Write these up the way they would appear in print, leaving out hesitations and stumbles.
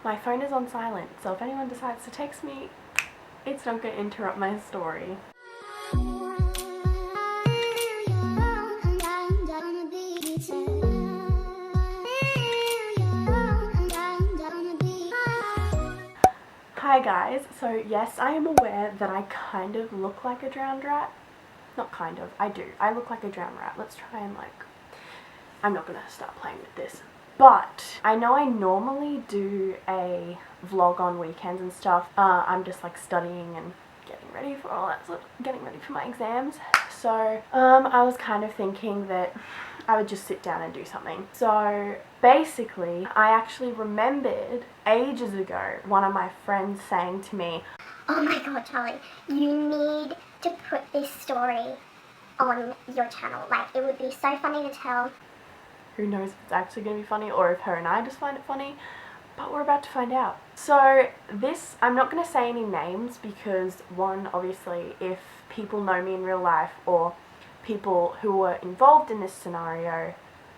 my phone is on silent, so if anyone decides to text me, it's not going to interrupt my story. Hi guys, so yes, I am aware that I kind of look like a drowned rat. Not kind of, I do. I look like a drowned rat. Let's try and I'm not gonna start playing with this. But I know I normally do a vlog on weekends and stuff. I'm just studying and getting ready for all that sort of, getting ready for my exams. So I was kind of thinking that I would just sit down and do something. So basically, I actually remembered ages ago one of my friends saying to me, "Oh my god, Charlie, you need to put this story on your channel. It would be so funny to tell." Who knows if it's actually going to be funny or if her and I just find it funny, but we're about to find out. So this, I'm not going to say any names because one, obviously, if people know me in real life or people who were involved in this scenario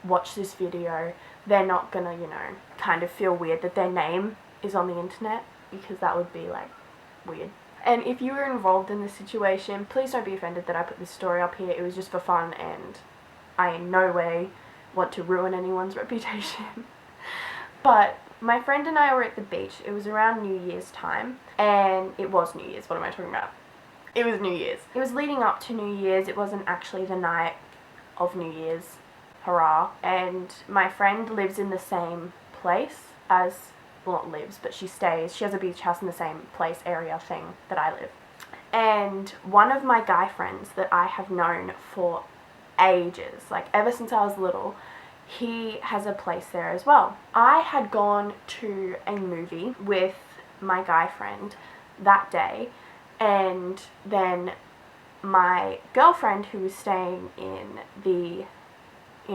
watch this video, they're not going to, kind of feel weird that their name is on the internet, because that would be weird. And if you were involved in this situation, please don't be offended that I put this story up here. It was just for fun and I in no way want to ruin anyone's reputation. But my friend and I were at the beach. It was around New Year's time, and it was New Year's. What am I talking about? It was New Year's. It was leading up to New Year's. It wasn't actually the night of New Year's. Hurrah. And my friend lives in the same place as, well, not lives, but she stays. She has a beach house in the same place, area thing that I live. And one of my guy friends that I have known for ages, ever since I was little, he has a place there as well. I had gone to a movie with my guy friend that day, and then my girlfriend, who was staying in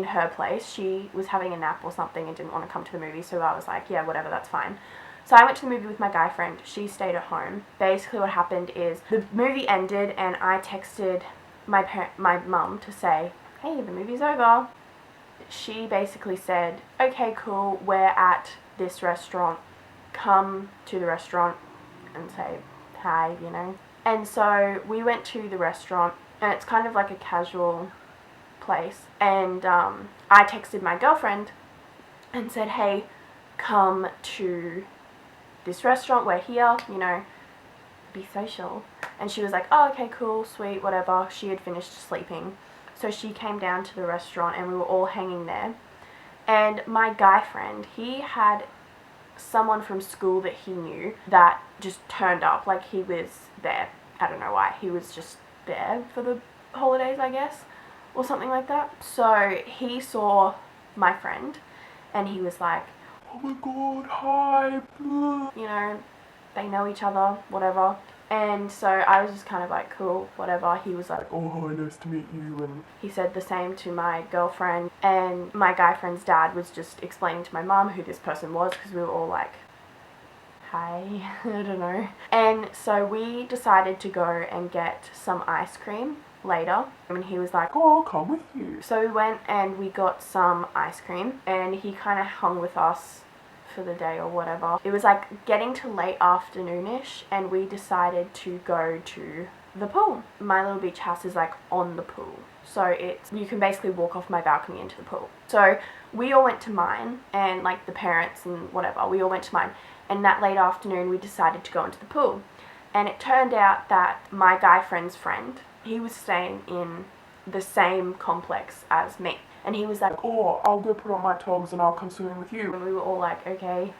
her place, she was having a nap or something and didn't want to come to the movie, so I was like, yeah, whatever, that's fine. So I went to the movie with my guy friend. She stayed at home. Basically what happened is the movie ended and I texted my mum to say, hey, the movie's over. She basically said, okay, cool, we're at this restaurant. Come to the restaurant and say hi, And so we went to the restaurant, and it's kind of like a casual place. And I texted my girlfriend and said, hey, come to this restaurant, we're here, be social. And she was like, oh, okay, cool, sweet, whatever. She had finished sleeping. So she came down to the restaurant and we were all hanging there. And my guy friend, he had someone from school that he knew that just turned up, he was there. I don't know why. He was just there for the holidays, I guess, or something like that. So he saw my friend and he was like, oh my god, hi, they know each other, whatever. And so I was just kind of cool, whatever. He was like, oh, hi, nice to meet you. And he said the same to my girlfriend. And my guy friend's dad was just explaining to my mum who this person was, because we were all like, hi, I don't know. And so we decided to go and get some ice cream later. And he was like, oh, I'll come with you. So we went and we got some ice cream, and he kind of hung with us for the day or whatever. It was getting to late afternoonish, and we decided to go to the pool. My little beach house is on the pool, so you can basically walk off my balcony into the pool. So we all went to mine, and the parents and whatever, we all went to mine, and that late afternoon we decided to go into the pool. And it turned out that my guy friend's friend, he was staying in the same complex as me. And he was like, oh, I'll go put on my togs and I'll come swimming with you. And we were all like, okay,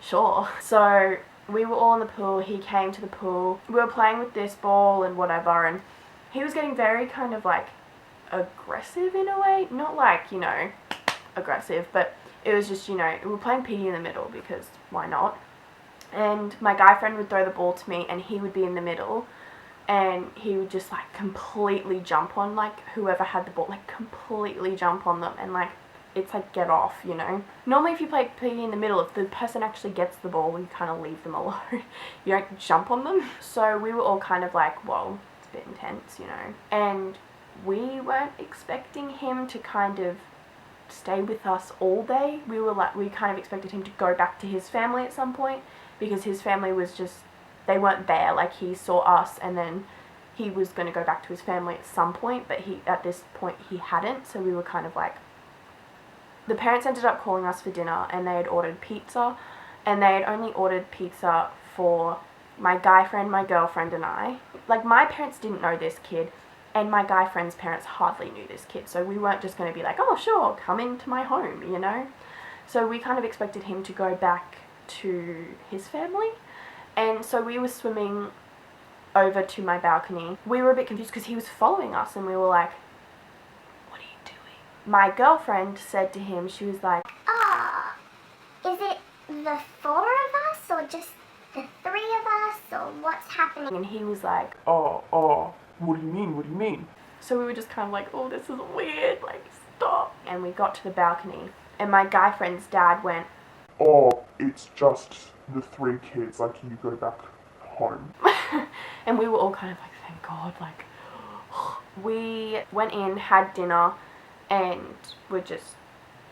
sure. So we were all in the pool. He came to the pool. We were playing with this ball and whatever. And he was getting very kind of aggressive in a way. Not aggressive, but it was just, we were playing piggy in the middle because why not? And my guy friend would throw the ball to me and he would be in the middle. And he would just completely jump on whoever had the ball, completely jump on them, and it's get off, Normally if you play piggy in the middle, if the person actually gets the ball, you kind of leave them alone. You don't jump on them. So we were all kind of whoa, it's a bit intense, And we weren't expecting him to kind of stay with us all day. We kind of expected him to go back to his family at some point, because his family was just, they weren't there. Like, he saw us and then he was going to go back to his family at some point, but at this point he hadn't. So we were kind of like, the parents ended up calling us for dinner, and they had ordered pizza, and they had only ordered pizza for my guy friend, my girlfriend, and I. Like, my parents didn't know this kid, and my guy friend's parents hardly knew this kid, so we weren't just going to be like, oh sure, come into my home, you know? So we kind of expected him to go back to his family, and so we were swimming over to my balcony. We were a bit confused because he was following us, and we were like, what are you doing? My girlfriend said to him, she was like, is it the 4 of us, or just the 3 of us, or what's happening? and he was like, what do you mean? What do you mean? so we were just kind of like, oh, this is weird, like, stop. And we got to the balcony, and my guy friend's dad went, Oh, it's just the 3 kids, like, you go back home. and we were all kind of like, thank God, like, we went in, had dinner, and were just,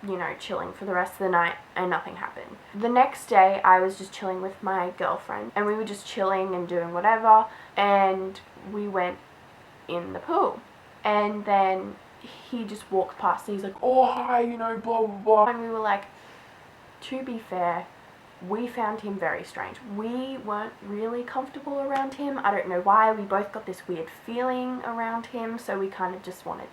you know, chilling for the rest of the night, and nothing happened. The next day, I was just chilling with my girlfriend, and we were just chilling and doing whatever, and we went in the pool, and then he just walked past, and he's like, Oh, hi, you know, blah, blah, blah. and we were like, to be fair, we found him very strange. We weren't really comfortable around him. I don't know why. We both got this weird feeling around him, so we kind of just wanted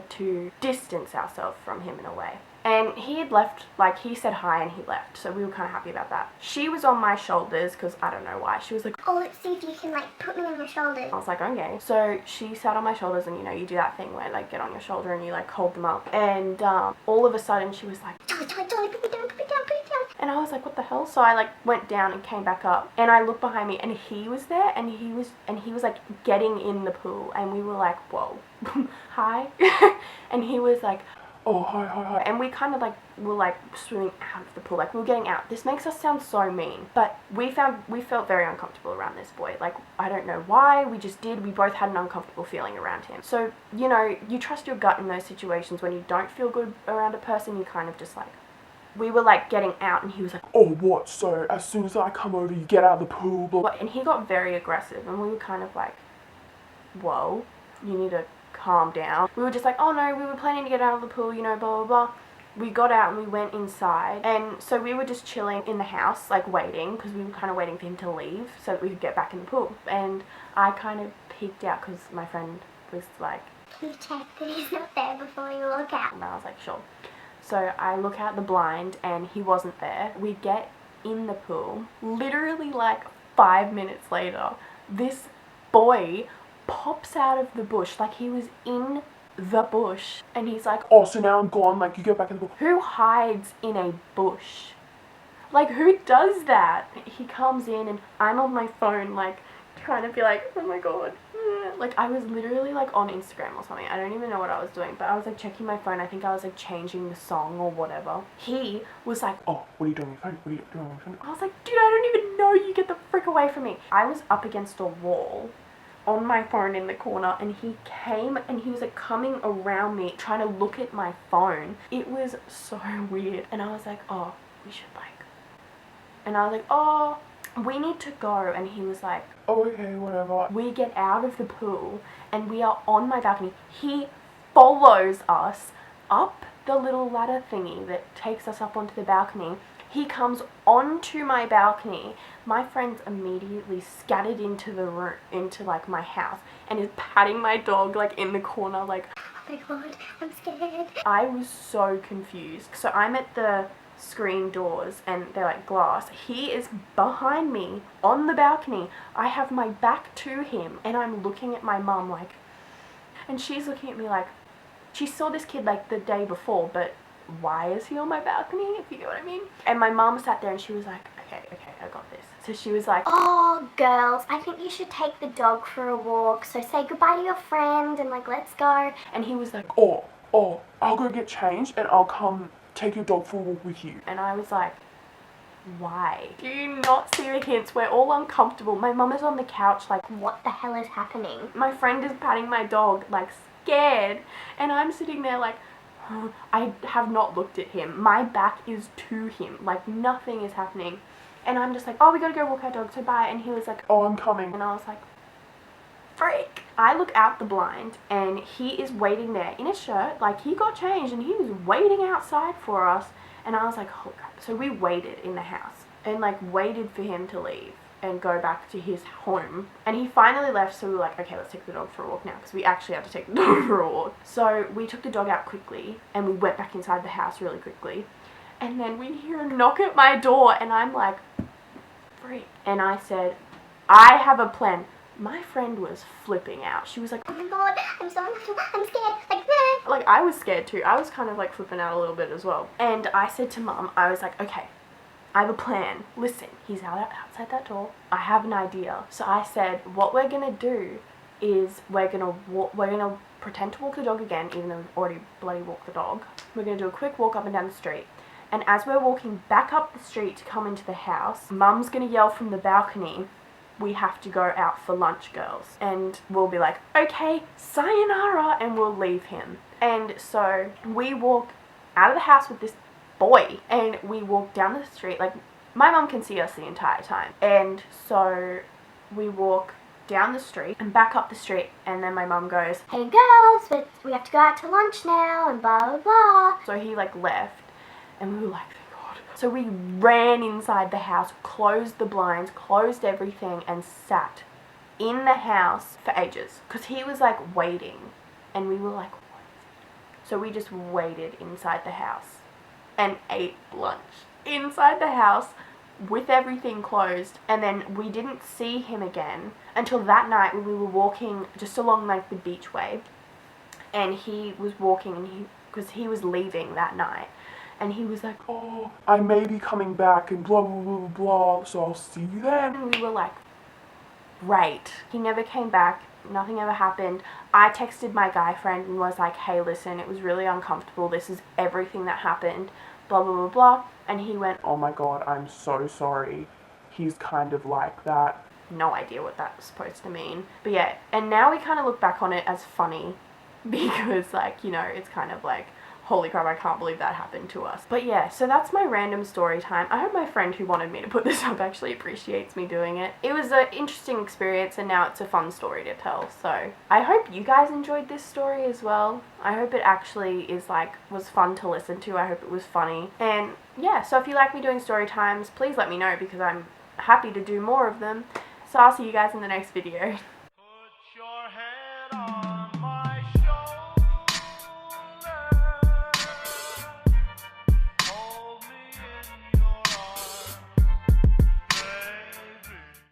to distance ourselves from him in a way. And he had left, like, he said hi and he left, so we were kind of happy about that. She was on my shoulders, because I don't know why. She was like, Oh, let's see if you can, like, put me on your shoulders. I was like, okay. So she sat on my shoulders, and, you know, you do that thing where, like, get on your shoulder and you, like, hold them up. And all of a sudden she was like, Charlie, put me down, put me down, put me down. and I was like, what the hell? So I, like, went down and came back up, and I looked behind me, and he was there, and he was like getting in the pool, and we were like, whoa, hi. And he was like, Oh, hi. and we kind of like were like swimming out of the pool, like we were getting out. This makes us sound so mean, but we felt very uncomfortable around this boy. Like, I don't know why, we just did. We both had an uncomfortable feeling around him. So, you know, you trust your gut in those situations. When you don't feel good around a person, you kind of just like, we were like getting out, and he was like, Oh, what? So, as soon as I come over, you get out of the pool, blah. what? And he got very aggressive, and we were kind of like, whoa, you need to calm down. We were just like, oh no, we were planning to get out of the pool, you know, blah blah blah. We got out and we went inside, and so we were just chilling in the house, like waiting, because we were kind of waiting for him to leave so that we could get back in the pool. And I kind of peeked out because my friend was like, Can you check that he's not there before you walk out? and I was like, sure. So I look out the blind, and he wasn't there. We get in the pool. Literally like 5 minutes later, this boy pops out of the bush, like he was in the bush, and he's like, Oh, so now I'm gone, like, you go back in the pool. who hides in a bush? Like, who does that? He comes in, and I'm on my phone, like, trying to be like, oh my god. Like, I was literally, like, on Instagram or something. I don't even know what I was doing, but I was, like, checking my phone. I think I was, like, changing the song or whatever. He was like, Oh, what are you doing on your phone? What are you doing on your phone? I was like, dude, I don't even know, you get the frick away from me. I was up against a wall on my phone in the corner, and he came, and he was like coming around me trying to look at my phone. It was so weird, and I was like, oh, we should like, and I was like, oh, we need to go. And he was like, Oh, okay, whatever. we get out of the pool, and we are on my balcony. He follows us up the little ladder thingy that takes us up onto the balcony. He comes onto my balcony. My friends immediately scattered into the room, into like my house, and is patting my dog like in the corner, like, Oh my god, I'm scared. I was so confused. So I'm at the screen doors, and they're like glass. He is behind me on the balcony. I have my back to him, and I'm looking at my mum like, and she's looking at me like, she saw this kid like the day before, but why is he on my balcony, if you get what I mean? And my mum sat there, and she was like, okay, I got this. So she was like, Oh, girls, I think you should take the dog for a walk. So say goodbye to your friend and, like, let's go. and he was like, Oh, I'll go get changed, and I'll come take your dog for a walk with you. and I was like, why? Do you not see the hints? We're all uncomfortable. My mum is on the couch like, What the hell is happening? my friend is patting my dog like scared. And I'm sitting there like, I have not looked at him. My back is to him. Like, nothing is happening. And I'm just like, oh, we gotta go walk our dog, so bye. And he was like, Oh, I'm coming. and I was like, freak. I look out the blind and he is waiting there in his shirt. Like, he got changed and he was waiting outside for us. And I was like, holy crap. So we waited in the house and like waited for him to leave and go back to his home. And he finally left, so we were like, okay, let's take the dog for a walk now, because we actually had to take the dog for a walk. So we took the dog out quickly and we went back inside the house really quickly. And then we hear a knock at my door and I'm like, freak. And I said, I have a plan. My friend was flipping out. She was like, Oh my god, I'm so emotional, I'm scared, like, I was scared too. I was kind of like flipping out a little bit as well. And I said to Mum, I was like, okay, I have a plan. Listen, he's outside that door. I have an idea. So I said, what we're gonna do is we're gonna pretend to walk the dog again, even though we've already bloody walked the dog. We're gonna do a quick walk up and down the street. And as we're walking back up the street to come into the house, Mum's gonna yell from the balcony, we have to go out for lunch, girls. And we'll be like, okay, sayonara, and we'll leave him. And so we walk out of the house with this boy and we walk down the street. Like, my mum can see us the entire time. And so we walk down the street and back up the street, and then my mum goes, hey girls, but we have to go out to lunch now and blah blah blah. so he like left and we were like, thank God. So we ran inside the house, closed the blinds, closed everything, and sat in the house for ages because he was like waiting and we were like, what? So we just waited inside the house and ate lunch inside the house with everything closed. And then we didn't see him again until that night when we were walking just along like the beachway, and he was walking and because he was leaving that night, and he was like, Oh, I may be coming back and blah, blah, blah, blah, so I'll see you then. and we were like, great. He never came back. Nothing ever happened. I texted my guy friend and was like, hey, listen, it was really uncomfortable. This is everything that happened. Blah, blah, blah, blah. And he went, Oh my god, I'm so sorry. He's kind of like that. no idea what that was supposed to mean. But yeah, and now we kind of look back on it as funny because, like, you know, it's kind of like, holy crap, I can't believe that happened to us. But yeah, so that's my random story time. I hope my friend who wanted me to put this up actually appreciates me doing it. It was an interesting experience and now it's a fun story to tell. So I hope you guys enjoyed this story as well. I hope it actually is like, was fun to listen to. I hope it was funny. And yeah, so if you like me doing story times, please let me know because I'm happy to do more of them. So I'll see you guys in the next video.